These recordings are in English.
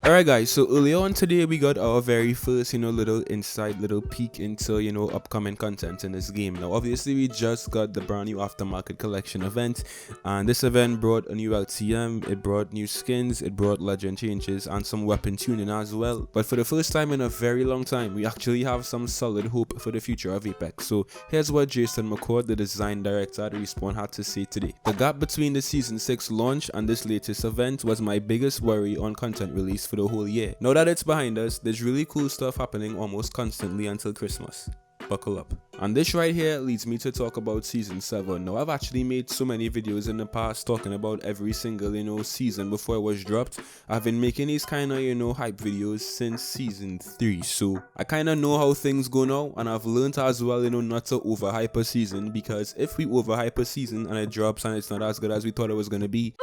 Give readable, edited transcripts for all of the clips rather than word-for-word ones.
Alright guys, so earlier on today we got our very first, little insight, little peek into, upcoming content in this game. Now obviously we just got the brand new aftermarket collection event, and this event brought a new LTM, it brought new skins, it brought legend changes and some weapon tuning as well. But for the first time in a very long time, we actually have some solid hope for the future of Apex. So here's what Jason McCord, the design director at Respawn, had to say today. The gap between the Season 6 launch and this latest event was my biggest worry on content release for the whole year. Now that it's behind us, there's really cool stuff happening almost constantly until Christmas. Buckle up. And this right here leads me to talk about Season 7. Now I've actually made so many videos in the past talking about every single season before it was dropped. I've been making these kind of hype videos since Season 3, so I kind of know how things go now, and I've learned as well not to overhype a season, because if we overhype a season and it drops and it's not as good as we thought it was gonna be,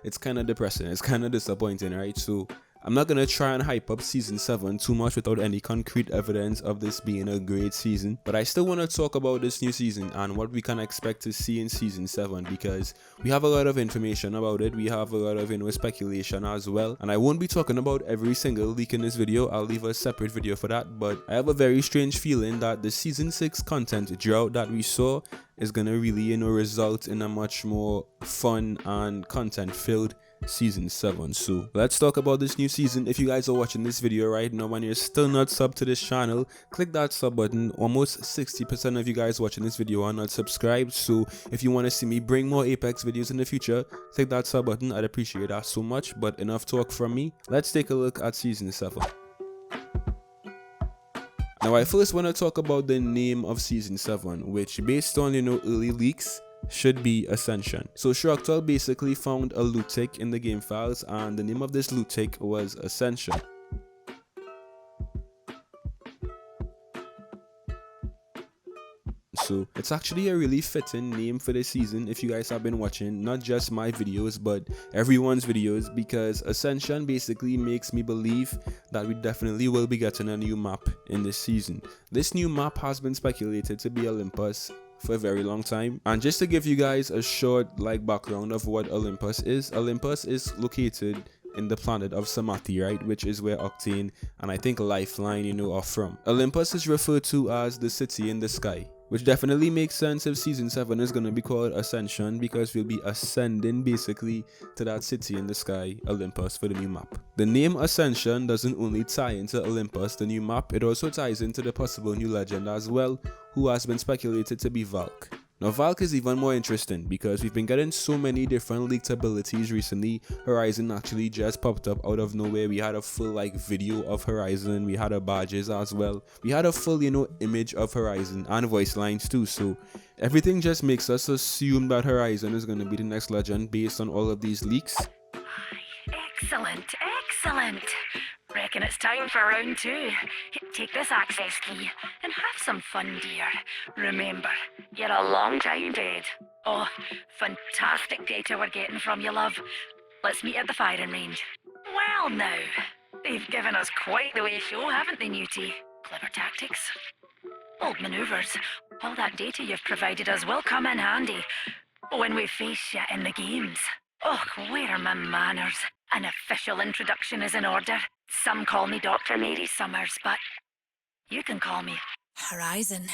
it's kind of depressing, it's kind of disappointing, right? So I'm not gonna try and hype up Season 7 too much without any concrete evidence of this being a great season, but I still want to talk about this new season and what we can expect to see in Season 7, because we have a lot of information about it, we have a lot of speculation as well, and I won't be talking about every single leak in this video. I'll leave a separate video for that, but I have a very strange feeling that the Season 6 content drought that we saw is gonna really result in a much more fun and content filled Season 7. So let's talk about this new season. If you guys are watching this video right now and you're still not subbed to this channel, click that sub button. Almost 60% of you guys watching this video are not subscribed, so if you want to see me bring more Apex videos in the future, click that sub button. I'd appreciate that so much. But enough talk from me, let's take a look at Season 7. Now I first want to talk about the name of Season 7, which based on early leaks should be Ascension. So Shrocktall basically found a loot tick in the game files, and the name of this loot tick was Ascension. So it's actually a really fitting name for this season if you guys have been watching not just my videos but everyone's videos, because Ascension basically makes me believe that we definitely will be getting a new map in this season. This new map has been speculated to be Olympus for a very long time, and just to give you guys a short background of what Olympus is located in the planet of Samathi, right, which is where Octane and I think Lifeline are from. Olympus is referred to as the city in the sky, which definitely makes sense if Season 7 is going to be called Ascension, because we'll be ascending basically to that city in the sky, Olympus, for the new map. The name Ascension doesn't only tie into Olympus, the new map, it also ties into the possible new legend as well, who has been speculated to be Valk. Now Valk is even more interesting because we've been getting so many different leaked abilities recently. Horizon actually just popped up out of nowhere. We had a full video of Horizon, we had a badges as well, we had a full image of Horizon and voice lines too. So everything just makes us assume that Horizon is going to be the next legend based on all of these leaks. Excellent, excellent. Reckon it's time for round 2. Take this access key and have some fun, dear. Remember, you're a long time dead. Oh, fantastic data we're getting from you, love. Let's meet at the firing range. Well now, they've given us quite the way show, haven't they, Newty? Clever tactics. Old manoeuvres. All that data you've provided us will come in handy when we face you in the games. Oh, where are my manners? An official introduction is in order. Some call me Dr. Mary Summers, but you can call me Horizon.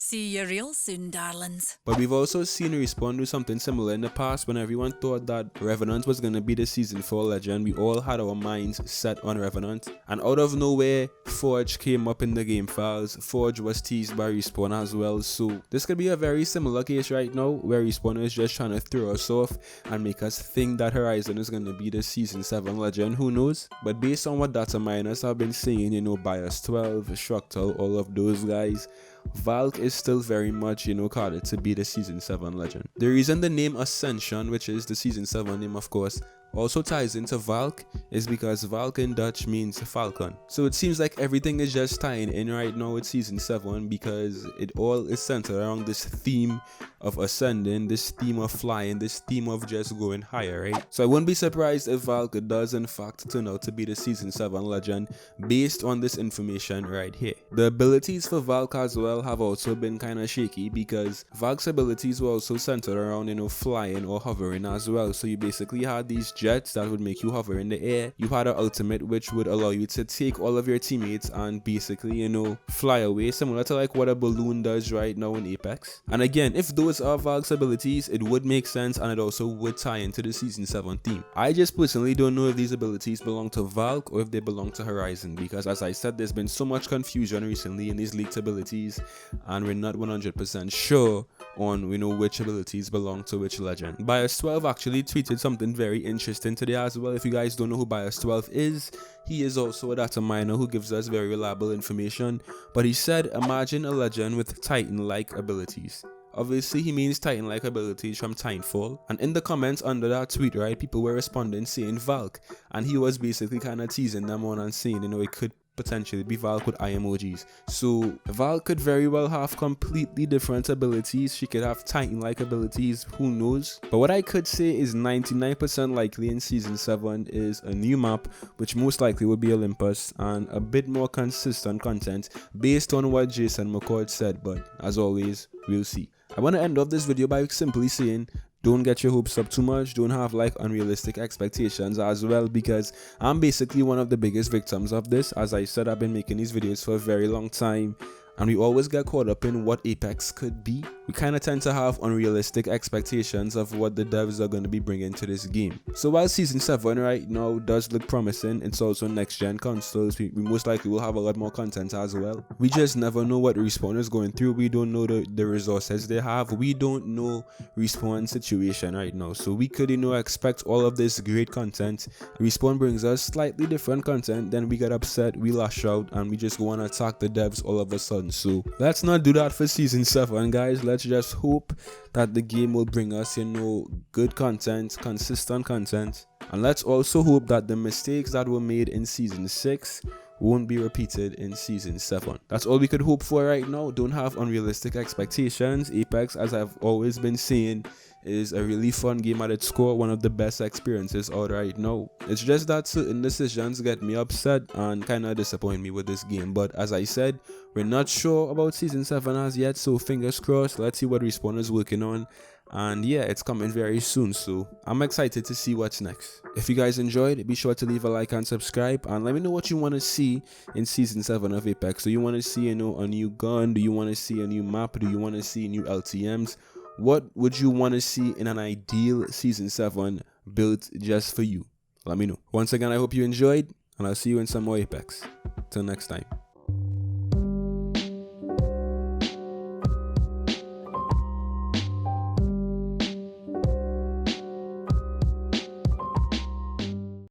See you real soon, darlings. But we've also seen Respawn do something similar in the past. When everyone thought that Revenant was going to be the Season 4 legend, we all had our minds set on Revenant, and out of nowhere Forge came up in the game files. Forge was teased by Respawn as well, so this could be a very similar case right now where Respawn is just trying to throw us off and make us think that Horizon is going to be the Season 7 legend. Who knows? But based on what data miners have been saying, Bias 12, Shrocktall, all of those guys, Valk is still very much carded to be the Season 7 legend. The reason the name Ascension, which is the Season 7 name of course, also ties into Valk is because Valk in Dutch means falcon. So it seems like everything is just tying in right now with Season 7, because it all is centered around this theme of ascending, this theme of flying, this theme of just going higher, right? So I wouldn't be surprised if Valk does in fact turn out to be the Season 7 legend based on this information right here. The abilities for Valk as well have also been kind of shaky, because Valk's abilities were also centered around flying or hovering as well. So you basically had these jets that would make you hover in the air. You had an ultimate which would allow you to take all of your teammates and basically, you know, fly away, similar to like what a balloon does right now in Apex. And again, if those are Valk's abilities, it would make sense and it also would tie into the Season 7 theme. I just personally don't know if these abilities belong to Valk or if they belong to Horizon, because as I said, there's been so much confusion recently in these leaked abilities and we're not 100% sure on, you know, which abilities belong to which legend. Bias12 actually tweeted something very interesting today as well. If you guys don't know who Bias12 is, he is also a data miner who gives us very reliable information, but he said, imagine a legend with Titan-like abilities. Obviously, he means Titan-like abilities from Titanfall. And in the comments under that tweet, right, people were responding saying Valk. And he was basically kind of teasing them on and saying, you know, it could potentially be Valk with eye emojis. So Valk could very well have completely different abilities. She could have Titan-like abilities, who knows. But what I could say is 99% likely in Season 7 is a new map, which most likely would be Olympus, and a bit more consistent content based on what Jason McCord said. But as always, we'll see. I want to end off this video by simply saying, don't get your hopes up too much, don't have like unrealistic expectations as well, because I'm basically one of the biggest victims of this. As I said, I've been making these videos for a very long time and we always get caught up in what Apex could be. We kind of tend to have unrealistic expectations of what the devs are going to be bringing to this game. So while Season 7 right now does look promising, it's also next gen consoles. We most likely will have a lot more content as well. We just never know what Respawn is going through. We don't know the resources they have. We don't know Respawn's situation right now. So we could, you know, expect all of this great content. Respawn brings us slightly different content, then we get upset, we lash out, and we just go and attack the devs all of a sudden. So let's not do that for Season 7, guys. Let's just hope that the game will bring us, you know, good content, consistent content. And let's also hope that the mistakes that were made in Season 6 won't be repeated in Season 7. That's all we could hope for right now. Don't have unrealistic expectations. Apex, as I've always been saying, is a really fun game at its core, one of the best experiences out right now. It's just that certain decisions get me upset and kind of disappoint me with this game. But as I said, we're not sure about Season 7 as yet, so fingers crossed. Let's see what Respawn is working on. And yeah, it's coming very soon, so I'm excited to see what's next. If you guys enjoyed, be sure to leave a like and subscribe, and let me know what you want to see in Season 7 of Apex. Do you want to see, you know, a new gun? Do you want to see a new map? Do you want to see new LTMs? What would you want to see in an ideal Season 7 built just for you? Let me know. Once again, I hope you enjoyed, and I'll see you in some more Apex. Till next time.